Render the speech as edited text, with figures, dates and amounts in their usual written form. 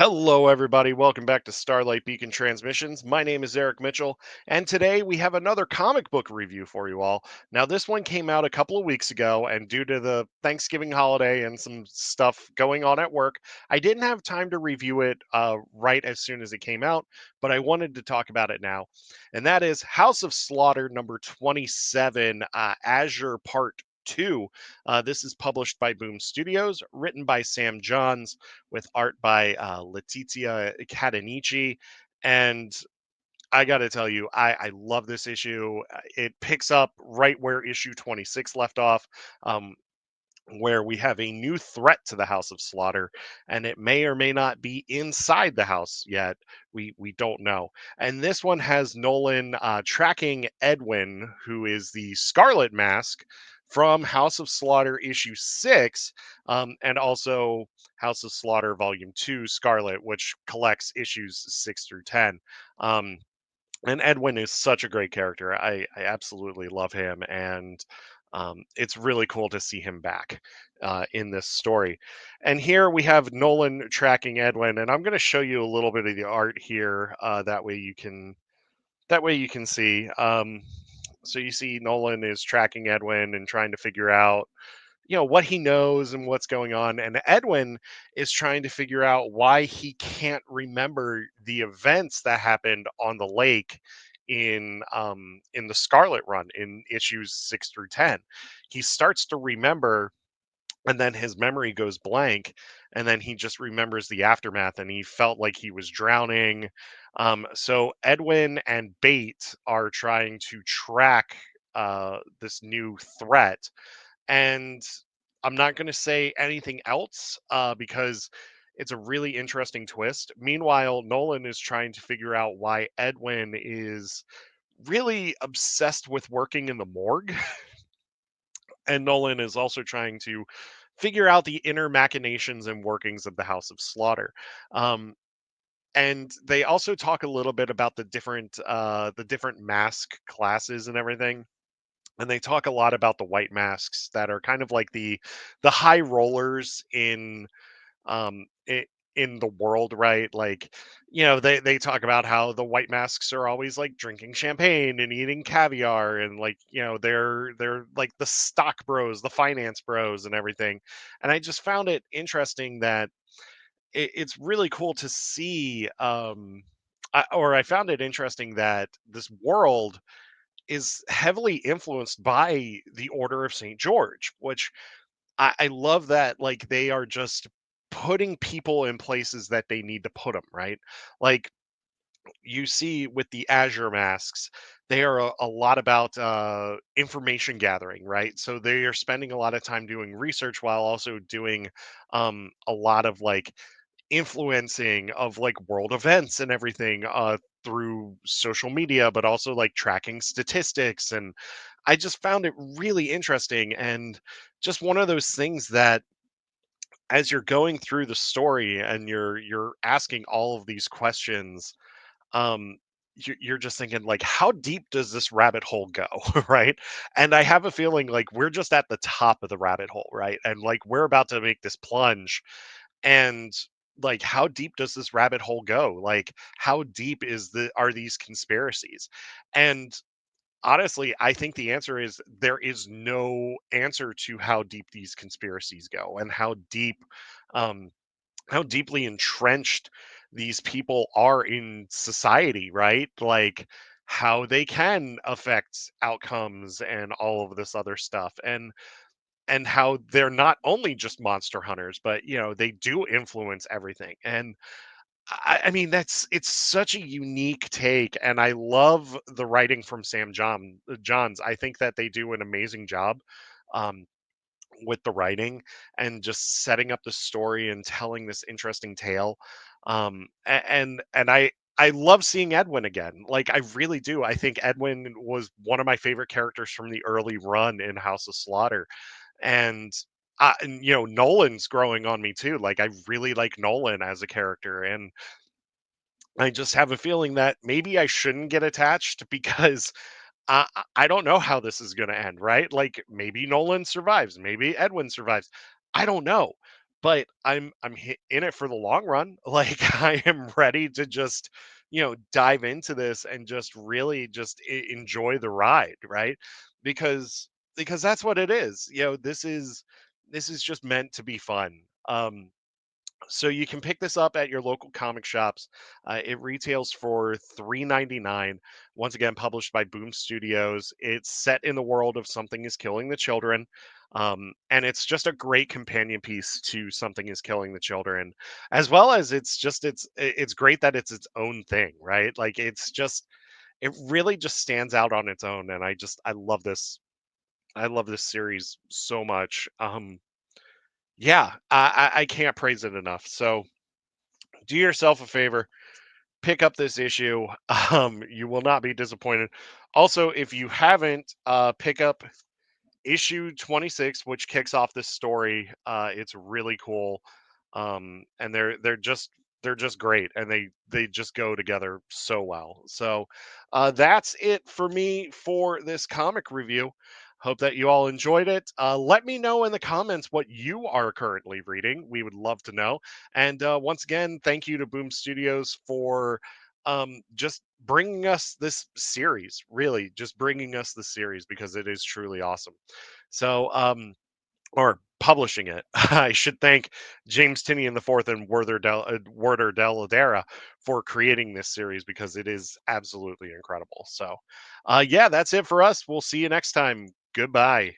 Hello, everybody. Welcome back to Starlight Beacon Transmissions. My name is Eric Mitchell, and today we have another comic book review for you all. Now, this one came out a couple of weeks ago, and due to the Thanksgiving holiday and some stuff going on at work, I didn't have time to review it right as soon as it came out, but I wanted to talk about it now. And that is House of Slaughter number 27, Azure Part 2. This is published by Boom Studios, written by Sam Johns with art by Letizia Cadonici. And I got to tell you, I love this issue. It picks up right where issue 26 left off, um, where we have a new threat to the House of Slaughter, and it may or may not be inside the house yet. We don't know. And this one has Nolan tracking Edwin, who is the Scarlet Mask from House of Slaughter issue 6, and also House of Slaughter volume 2 Scarlet, which collects issues 6 through 10. Um, and Edwin is such a great character. I absolutely love him, and it's really cool to see him back in this story. And here we have Nolan tracking Edwin, and I'm going to show you a little bit of the art here. That way you can see. So you see Nolan is tracking Edwin and trying to figure out what he knows and what's going on, and Edwin is trying to figure out why he can't remember the events that happened on the lake in the Scarlet Run in issues 6 through 10. He starts to remember, and then his memory goes blank, and then he just remembers the aftermath, and he felt like he was drowning. So Edwin and Bate are trying to track this new threat, and I'm not going to say anything else because it's a really interesting twist. Meanwhile, Nolan is trying to figure out why Edwin is really obsessed with working in the morgue, and Nolan is also trying to figure out the inner machinations and workings of the House of Slaughter. Um, and they also talk a little bit about the different mask classes and everything, and they talk a lot about the white masks that are kind of like the high rollers um i- in the world, right? Like, they talk about how the white masks are always like drinking champagne and eating caviar, and like, they're like the stock bros, the finance bros and everything. And I just found it interesting that it's really cool to see, or I found it interesting that this world is heavily influenced by the Order of St. George, which I love that, like, they are just putting people in places that they need to put them, right? Like, you see with the Azure masks, they are a lot about information gathering, right? So they are spending a lot of time doing research while also doing a lot of like influencing of like world events and everything through social media, but also like tracking statistics. And I just found it really interesting, and just one of those things that as you're going through the story and you're asking all of these questions, um you're just thinking like, how deep does this rabbit hole go? Right? And I have a feeling like we're just at the top of the rabbit hole, right? And like we're about to make this plunge, and like, how deep does this rabbit hole go? Like, how deep are these conspiracies? And honestly, I think the answer is there is no answer to how deep these conspiracies go, and um how deeply entrenched these people are in society, right? Like, how they can affect outcomes and all of this other stuff, and how they're not only just monster hunters, but they do influence everything. And I mean, it's such a unique take, and I love the writing from Johns. I think that they do an amazing job um, with the writing and just setting up the story and telling this interesting tale. And I love seeing Edwin again. Like, I really do. I think Edwin was one of my favorite characters from the early run in House of Slaughter, and Nolan's growing on me too. Like, I really like Nolan as a character, and I just have a feeling that maybe I shouldn't get attached because I don't know how this is going to end, right? Like, maybe Nolan survives, maybe Edwin survives. I don't know. but in it for the long run. Like I am ready to just, dive into this and just really just enjoy the ride, right? Because that's what it is. This is just meant to be fun. So you can pick this up at your local comic shops. It retails for 3.99. Once again, published by Boom Studios. It's set in the world of Something is Killing the Children, and it's just a great companion piece to Something is Killing the Children, as well as it's great that it's its own thing, right? Like it really just stands out on its own, and I love this. I love this series so much. Yeah, I can't praise it enough. So do yourself a favor, pick up this issue. You will not be disappointed. Also, if you haven't, pick up issue 26, which kicks off this story. It's really cool, and they're just great, and they just go together so well. So that's it for me for this comic review. Hope that you all enjoyed it. Let me know in the comments what you are currently reading. We would love to know. And once again, thank you to Boom Studios for just bringing us this series. Really, just bringing us the series because it is truly awesome. So, or publishing it. I should thank James Tinian the Fourth and Werder Dell'Edera for creating this series because it is absolutely incredible. So, yeah, that's it for us. We'll see you next time. Goodbye.